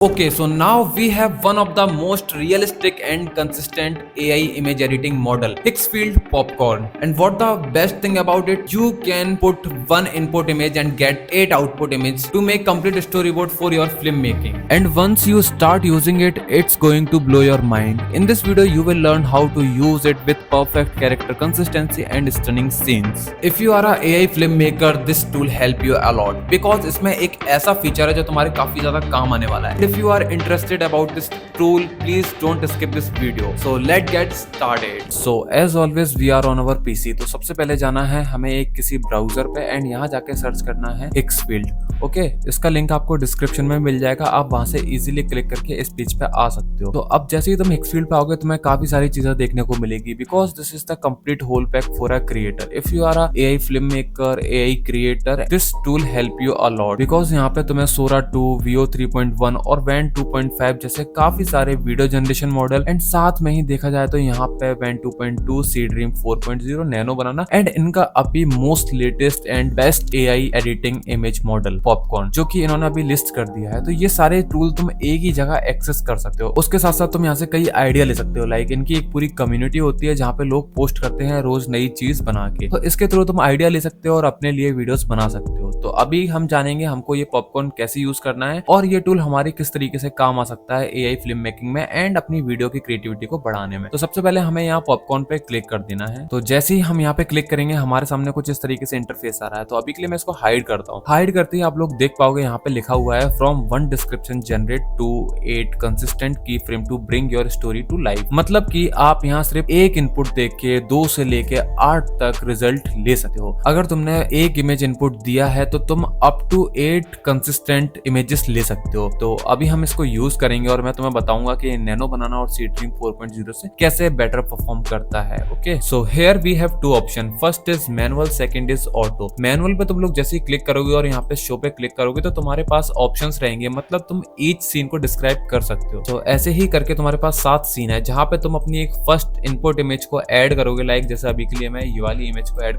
Okay, so now we have one of the most realistic and consistent AI image editing model, Higgsfield Popcorn. And what the best thing about it, you can put one input image and get 8 output images to make complete storyboard for your filmmaking. And once you start using it, it's going to blow your mind. In this video, you will learn how to use it with perfect character consistency and stunning scenes. If you are a AI filmmaker, this tool help you a lot because इसमें एक ऐसा feature है जो तुम्हारे काफी ज्यादा काम आने वाला है. If you are interested about this tool, please don't skip this video. So let's get started. So as always we are on our PC. तो सबसे पहले जाना है हमें एक किसी ब्राउजर पे एंड यहाँ जाके सर्च करना है Higgsfield. ओके, इसका लिंक आपको डिस्क्रिप्शन में मिल जाएगा, आप वहां से इजीली क्लिक करके इस पेज पे आ सकते हो. तो अब जैसे ही तुम Higgsfield पे आओगे तुम्हें काफी सारी चीजें देखने को मिलेगी because this is the complete whole pack for a creator. If you are a AI film maker, AI creator, this tool help you a lot because यहाँ पे तुम्हें Sora 2, Veo 3.1 और Ven 2.5 जैसे काफी सारे वीडियो जनरेशन मॉडल एंड साथ में ही देखा जाए तो यहाँ पे Ven 2.2, Seedream 4.0, nano banana and इनका अभी most latest and best AI editing image model popcorn जो कि इन्होंने अभी लिस्ट कर दिया है. तो ये सारे टूल तुम एक ही जगह एक्सेस कर सकते हो. उसके साथ साथ तुम यहाँ से कई आइडिया ले सकते हो. लाइक इनकी एक पूरी कम्युनिटी होती है जहाँ पे लोग पोस्ट करते हैं रोज नई चीज बना के. तो इसके थ्रू तुम आइडिया ले सकते हो और अपने लिए वीडियोस बना सकते हो. तो अभी हम जानेंगे हमको ये पॉपकॉर्न कैसे यूज करना है और ये टूल हमारी किस तरीके से काम आ सकता है एआई फिल्म मेकिंग में एंड अपनी वीडियो की क्रिएटिविटी को बढ़ाने में. तो सबसे पहले हमें यहाँ पॉपकॉर्न पे क्लिक कर देना है. तो जैसे ही हम यहाँ पे क्लिक करेंगे हमारे सामने कुछ इस तरीके से इंटरफेस आ रहा है. तो अभी के लिए मैं इसको हाइड करता हूँ. हाइड करते ही आप लोग देख पाओगे यहाँ पे लिखा हुआ है from 1 description generate to 8 consistent key frame to bring your story to life. मतलब कि आप यहाँ सिर्फ एक इनपुट देख के 2 से लेके 8 तक रिजल्ट ले सकते हो. अगर तुमने एक इमेज इनपुट दिया है तो तुम अप टू 8 कंसिस्टेंट इमेजेस ले सकते हो. तो अभी हम इसको यूज करेंगे और मैं तुम्हें बताऊंगा कि नैनो बनाना और Seedream 4.0 से कैसे बेटर परफॉर्म करता है. Okay, so here we have 2 option. First is manual, second is auto. Manual पे तुम लोग जैसे ही क्लिक करोगे और यहाँ पे शो पे क्लिक करोगे तो तुम्हारे पास ऑप्शंस रहेंगे. मतलब तुम ईच सीन को डिस्क्राइब कर सकते हो. तो ऐसे ही करके तुम्हारे पास 7 सीन है जहाँ पे तुम अपनी एक फर्स्ट इनपुट इमेज को ऐड करोगे. लाइक जैसे अभी के लिए मैं ये वाली इमेज को ऐड कर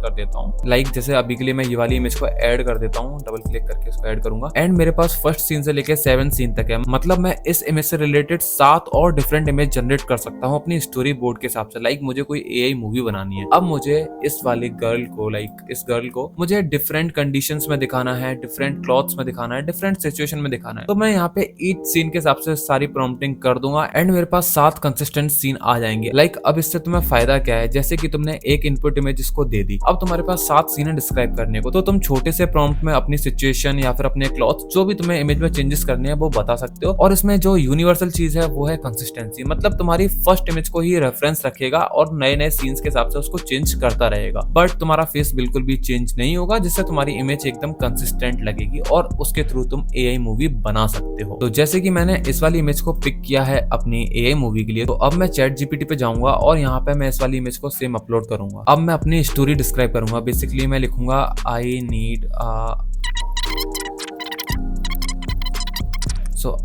देता हूँ. डबल क्लिक करके इसको ऐड करूंगा एंड मेरे पास फर्स्ट सीन से लेके 7 सीन तक है. मतलब मैं इस इमेज से रिलेटेड 7 और डिफरेंट इमेज जनरेट कर सकता हूँ अपनी स्टोरी बोर्ड के हिसाब से. लाइक मुझे कोई एआई मूवी बनानी है. अब मुझे इस वाली गर्ल को इस गर्ल को मुझे डिफरेंट कंडीशंस में दिखाना है, डिफरेंट क्लॉथ्स में दिखाना है, डिफरेंट सिचुएशन में दिखाना है. तो मैं यहाँ पे ईच सीन के हिसाब से सारी प्रॉम्प्टिंग कर दूंगा एंड मेरे पास 7 कंसिस्टेंट सीन आ जाएंगे. लाइक अब इससे तुम्हें फायदा क्या है, जैसे कि तुमने एक इनपुट इमेज इसको दे दी, अब तुम्हारे पास 7 सीन है डिस्क्राइब करने को. तो तुम छोटे से प्रॉम्प्ट में अपनी सिचुएशन या फिर अपने क्लॉथ जो भी तुम्हें इमेज में चेंजेस करने हैं वो बता सकते हो. और इसमें जो यूनिवर्सल चीज है वो है कंसिस्टेंसी. मतलब तुम्हारी फर्स्ट इमेज को ही रेफरेंस रखेगा और नए नए सीन्स के हिसाब से उसको चेंज करता रहेगा. बट तुम्हारा फेस बिल्कुल भी चेंज नहीं होगा जिससे तुम्हारी इमेज एकदम कंसिस्टेंट लगेगी और उसके थ्रू तुम एआई मूवी बना सकते हो. तो जैसे कि मैंने इस वाली इमेज को पिक किया है अपनी एआई मूवी के लिए, तो अब मैं ChatGPT पे जाऊंगा और यहाँ पे मैं इस वाली इमेज को सेम अपलोड करूंगा. अब मैं अपनी स्टोरी डिस्क्राइब करूंगा. बेसिकली मैं लिखूंगा आई नीड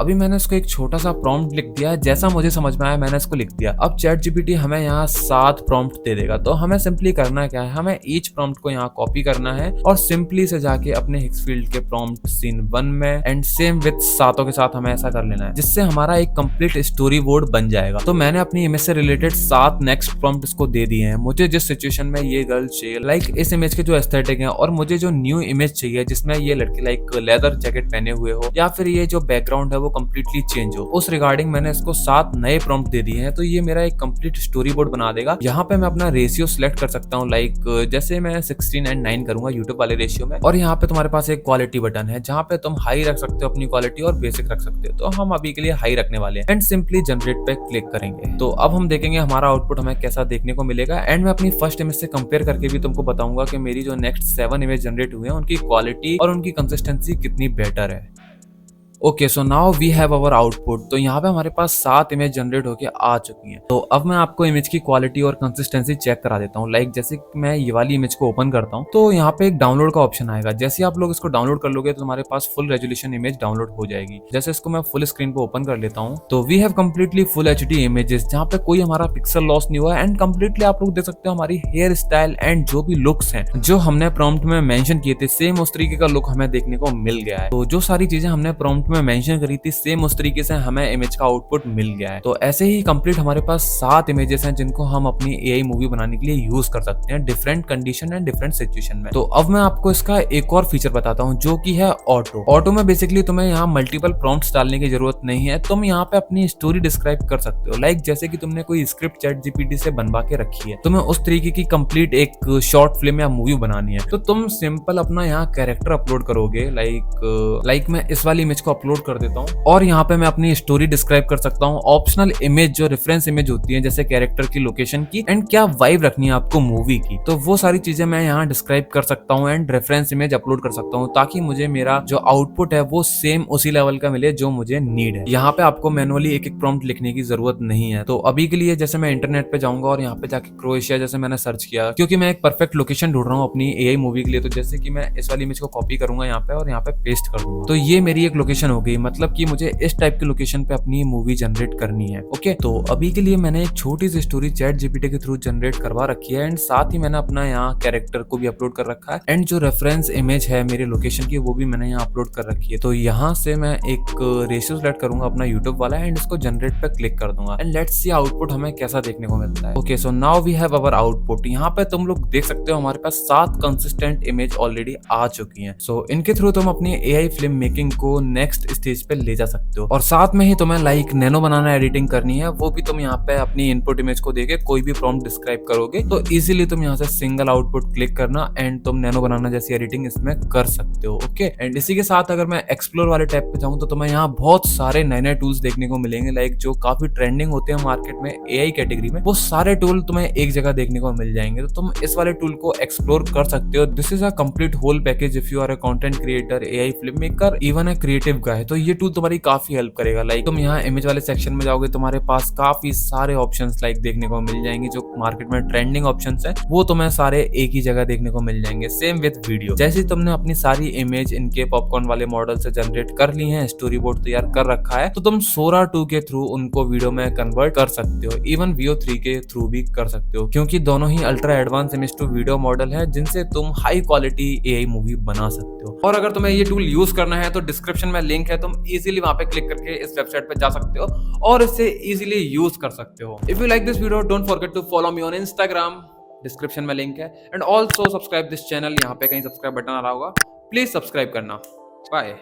अभी मैंने इसको एक छोटा सा प्रॉम्प्ट लिख दिया है. जैसा मुझे समझ में आया मैंने इसको लिख दिया. अब ChatGPT हमें यहाँ 7 प्रॉम्प्ट दे देगा. तो हमें सिंपली करना क्या है, हमें ईच प्रॉम्प्ट को यहाँ कॉपी करना है और सिंपली से जाके अपने Higgsfield के प्रॉम्प्ट सीन 1 में एंड सेम विद 7 के साथ हमें ऐसा कर लेना है जिससे हमारा एक कंप्लीट स्टोरी बोर्ड बन जाएगा. तो मैंने अपनी इमेज से रिलेटेड 7 नेक्स्ट प्रॉम्प्ट इसको दे दिए हैं. मुझे जिस सिचुएशन में ये गर्ल चाहिए, लाइक इस इमेज के जो एस्थेटिक है, और मुझे जो न्यू इमेज चाहिए जिसमें ये लड़की लाइक लेदर जैकेट पहने हुए हो या फिर ये जो बैकग्राउंड है वो कंप्लीटली चेंज हो, उस रिगार्डिंग मैंने इसको 7 नए प्रॉम्प्ट दे दिए हैं. तो ये मेरा एक कंप्लीट स्टोरी बोर्ड बना देगा. यहाँ पे मैं अपना रेशियो सिलेक्ट कर सकता हूँ. लाइक जैसे मैं 16 and 9 करूंगा यूट्यूब वाले रेशियो में. और यहाँ पे तुम्हारे पास एक क्वालिटी बटन है जहाँ पे तुम हाई रख सकते हो अपनी क्वालिटी और बेसिक रख सकते हो. तो हम अभी के लिए हाई रखने वाले हैं एंड सिंपली जनरेट पे क्लिक करेंगे. तो अब हम देखेंगे हमारा आउटपुट हमें कैसा देखने को मिलेगा एंड मैं अपनी फर्स्ट इमेज से कंपेयर करके भी तुमको बताऊंगा कि मेरी जो नेक्स्ट 7 इमेज जनरेट हुए हैं उनकी क्वालिटी और उनकी कंसिस्टेंसी कितनी बेटर है. Okay, so now we have our output. तो यहाँ पे हमारे पास 7 इमेज जनरेट होके आ चुकी हैं. तो अब मैं आपको इमेज की क्वालिटी और कंसिस्टेंसी चेक करा देता हूँ. लाइक जैसे मैं ये वाली इमेज को ओपन करता हूँ तो यहाँ पे एक डाउनलोड का ऑप्शन आएगा. जैसे आप लोग इसको डाउनलोड कर लोगे तो तुम्हारे पास फुल रेजोल्यूशन इमेज डाउनलोड हो जाएगी. जैसे इसको मैं फुल स्क्रीन पे ओपन कर लेता हूँ तो we have completely full HD images जहाँ पे कोई हमारा पिक्सल लॉस नहीं हुआ है एंड कम्प्लीटली आप लोग देख सकते हो हमारी हेयर स्टाइल एंड जो भी लुक्स हैं जो हमने प्रॉम्प्ट में मेंशन किए थे सेम उस तरीके का लुक हमें देखने को मिल गया है. तो जो सारी चीजें हमने प्रॉम्प्ट में मेंशन करी थी सेम उस तरीके से हमें इमेज का आउटपुट मिल गया है। तो ऐसे ही कंप्लीट हमारे पास 7 इमेजेस हैं जिनको हम अपनी एआई मूवी बनाने के लिए यूज कर सकते हैं different condition and different situation में। तो अब मैं आपको इसका एक और फीचर बताता हूँ जो कि है ऑटो। ऑटो में बेसिकली तुम्हें यहाँ मल्टीपल प्रॉम्प्ट्स डालने की जरूरत नहीं है, तुम यहाँ पे अपनी स्टोरी डिस्क्राइब कर सकते हो। लाइक जैसे कि तुमने कोई स्क्रिप्ट चैट जीपीटी से बनवा के रखी है, तुम्हें उस तरीके की कंप्लीट एक शॉर्ट फिल्म या मूवी बनानी है, तो तुम सिंपल अपना यहाँ कैरेक्टर अपलोड करोगे। लाइक मैं इस वाली इमेज को अपलोड कर देता हूँ और यहाँ पे मैं अपनी स्टोरी डिस्क्राइब कर सकता हूँ। ऑप्शनल इमेज जो रेफरेंस इमेज होती है जैसे कैरेक्टर की लोकेशन की एंड क्या वाइब रखनी है आपको मूवी की, तो वो सारी चीजें मैं यहाँ डिस्क्राइब कर सकता हूँ एंड रेफरेंस इमेज अपलोड कर सकता हूँ ताकि मुझे मेरा जो आउटपुट है वो सेम उसी लेवल का मिले जो मुझे नीड है। यहाँ पे आपको मैनुअली एक एक प्रॉम्प्ट लिखने की जरूरत नहीं है। तो अभी के लिए जैसे मैं इंटरनेट पे जाऊंगा और यहाँ पे जाके क्रोएशिया जैसे मैंने सर्च किया, क्योंकि मैं एक परफेक्ट लोकेशन ढूंढ रहा हूँ अपनी एआई मूवी के लिए, तो जैसे कि मैं इस वाली इमेज को कॉपी करूंगा यहाँ पे और यहाँ पे पेस्ट कर दूंगा, तो ये मेरी एक लोकेशन हो गई। मतलब कि मुझे इस टाइप की लोकेशन पे अपनी मूवी जनरेट करनी है। ओके, तो अभी के लिए मैंने एक छोटी सी स्टोरी चैट जीपीटी के थ्रू जनरेट करवा रखी है एंड साथ ही मैंने अपना यहाँ कैरेक्टर को भी अपलोड कर रखा है एंड जो रेफरेंस इमेज है मेरे लोकेशन की वो भी मैंने यहाँ अपलोड कर रखी है। तो यहाँ से मैं एक रेशियो सेलेक्ट करूंगा अपना यूट्यूब वाला एंड इसको जनरेट पे क्लिक कर दूंगा एंड लेट्स सी आउटपुट हमें कैसा देखने को मिलता है। Okay, so now we have our output. यहाँ पे तुम लोग देख सकते हो हमारे पास 7 कंसिस्टेंट इमेज ऑलरेडी आ चुकी हैं। सो इनके थ्रू तुम अपनी एआई फिल्म मेकिंग को नेक्स्ट स्टेज पे ले जा सकते हो और साथ में ही तुम्हें लाइक नैनो बनाना एडिटिंग करनी है, वो भी तुम यहाँ पे अपनी इनपुट इमेज को देके कोई भी प्रॉम्प्ट डिस्क्राइब करोगे तो इजीली तुम यहाँ से सिंगल आउटपुट क्लिक करना एंड तुम नैनो बनाना जैसी एडिटिंग इसमें कर सकते हो। ओके, एंड इसी के साथ अगर मैं एक्सप्लोर वाले टैब पे जाऊँ तो तुम्हें यहाँ बहुत सारे नए नए टूल्स देखने को मिलेंगे, लाइक जो काफी ट्रेंडिंग होते हैं मार्केट में एआई कैटेगरी में, वो सारे टूल तुम्हें एक जगह देखने को मिल जाएंगे। तो तुम इस वाले टूल को एक्सप्लोर कर सकते हो। This is a complete whole package if you are a content creator, AI film maker, even a creative guy. तो ये टूल तुम्हारी काफी हेल्प करेगा। लाइक तुम यहाँ इमेज वाले सेक्शन में जाओगे, तुम्हारे पास काफी सारे ऑप्शंस लाइक देखने को मिल जाएंगे जो मार्केट में ट्रेंडिंग ऑप्शंस हैं, वो तुम्हें सारे एक ही जगह देखने को मिल जाएंगे। सेम विद वीडियो, जैसे तुमने अपनी सारी इमेज इनके पॉपकॉर्न वाले मॉडल से जनरेट कर ली है, स्टोरी बोर्ड तैयार कर रखा है, तो तुम सोरा 2 के थ्रू उनको वीडियो में कन्वर्ट कर सकते हो, इवन Veo 3 के थ्रू भी कर सकते हो, क्योंकि दोनों ही ultra advance image to video model है जिनसे तुम हाई क्वालिटी एआई मूवी बना सकते हो। और अगर तुम्हें ये टूल यूज करना है तो डिस्क्रिप्शन में लिंक है, तुम इजीली वहां पे क्लिक करके इस वेबसाइट पे जा सकते हो और इसे इजीली यूज कर सकते हो। If you like this video don't forget to follow me on Instagram, description में लिंक है, and also subscribe this channel. यहाँ पे कहीं सब्सक्राइब बटन आ रहा होगा, प्लीज सब्सक्राइब करना। बाय।